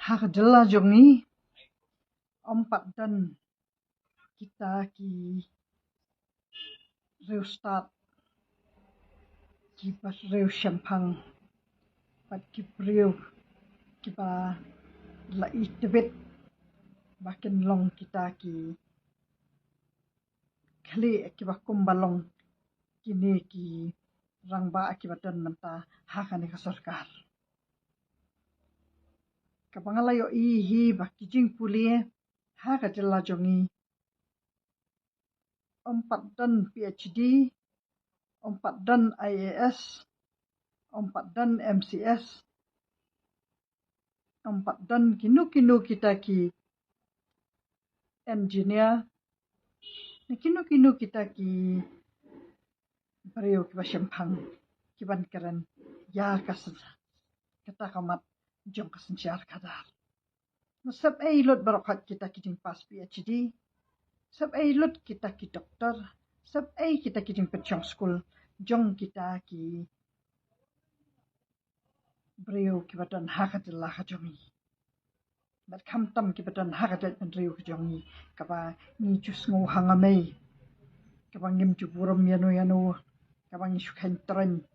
Hak jela jongi ompat dan kita ki reu start ki pas reu syampang pat ki reu ki pa la itebet bakin long kita ki kli ki ba kumbalong kini ki rangba akibat menta hakane ka sarkar kapangalayo ihi ba kijing pulie haka jela jongi ompat dan PhD, ompat dan IAS, ompat dan MCS, ompat dan kinu-kinu kita ki engineer, kinu-kinu kita ki beriu ki basyempang ki ban keren ya kasen kata kamat jong kasen siar kadar. Nasab lot barokat kita kijing pas PhD, sab lut kita ki doktor, sab kita kijing penchong school, jong kita ki beriu ki badan hakat lah kajongi. Bat kam tam ki badan hakat beriu kajongi kapa ni jus ngo hangamei kapa ngim ju buram yanu kapa ngi shukan tren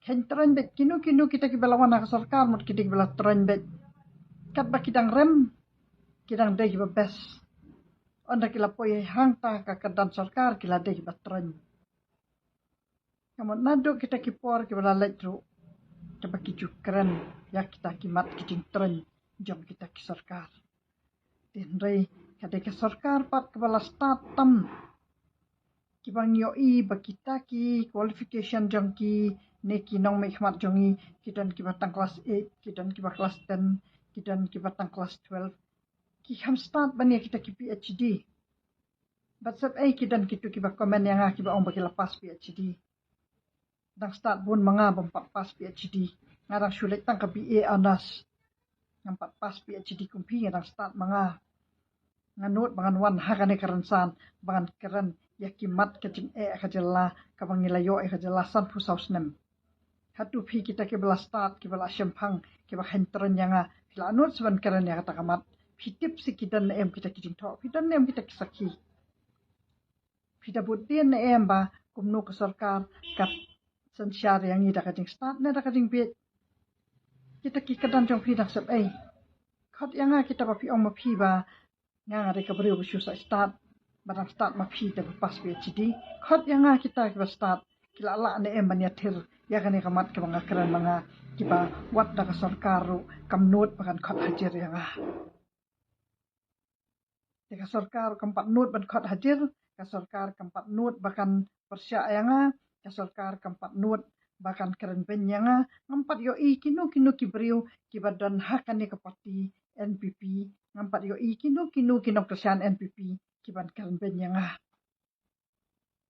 bet kinu kita ki belawan ka sarkar mut kita ki bela tren bet kat ba kidang rem kidang dei ki ba bes onda kila poy hangta ka kadan sarkar kila dei ki ba tren kamot nado kita ki por ki bela letru kapa ki ju keren ya kita ki mat ki jing tren jom kita ki sarkar tin rei kade ki sarkar pat ki bela start tam ki bang yo i ba kita ki qualification jong ki neki nong me khmat jongi kidan ki batang kelas 8 kidan ki ba kelas 10 kidan ki batang kelas 12 ki ham start bania kita ki PhD but sab kidan kitu ki ba komen yang ki ba ong ba ki lepas PhD dang start bun manga bempat pas PhD ngarang sulit tang ka BA honors nampat pas PhD kumpi ngarang start manga nganut bangan wan hakane kerensan bangan keren yakimat kecing kajela kabangilayo kajela san pusausnem hatu phi kita ke bela start ke bela syampang ke ba hentren yanga fila anut seban keren ya kata kamat fitip sikidan em kita kijing tho fidan em kita kisaki fida budien em ba kumno ke sarkar kat sensyar yang ida kajing start ne da kajing bit kita ki kadan jong fidak sab khat yanga kita ba fi ong ma phi ba nga re ka beriu ku start barang start ma phi te pas PhD khat yanga kita ke start kila la ne em bania thir ya kane kamat ke banga keren manga kiba wat da ka sarkaru kamnut bakan khat hajir yanga ka sarkar kampat nut ban khat hajir ka sarkar kampat nut bakan persya yanga ka sarkar kampat nut bakan keren ben yanga ngampat yo i kinu ki beriu ki badan hakane ka parti NPP ngampat yo i kinu kinok kesian NPP ki ban keren ben yanga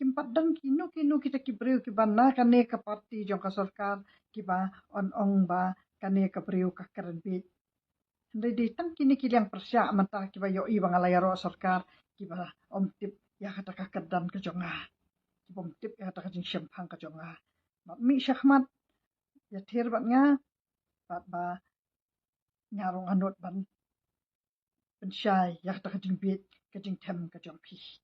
kimpat dan kinu kita ki beriu ki banna kane ka parti jong ka sarkar ki ba on ong ba kane ka beriu ka keren bit ndai tang kini ki yang persya mata ki ba yo i bangalaya ro sarkar ki ba om tip ya kata ka kadan ka jonga ki bom tip ya kata ka jing syampang ka jonga mi syahmat ya thir bat nga bat ba ngarong anut ban pensyai ya kata ka jing bit ka jing them ka jong pi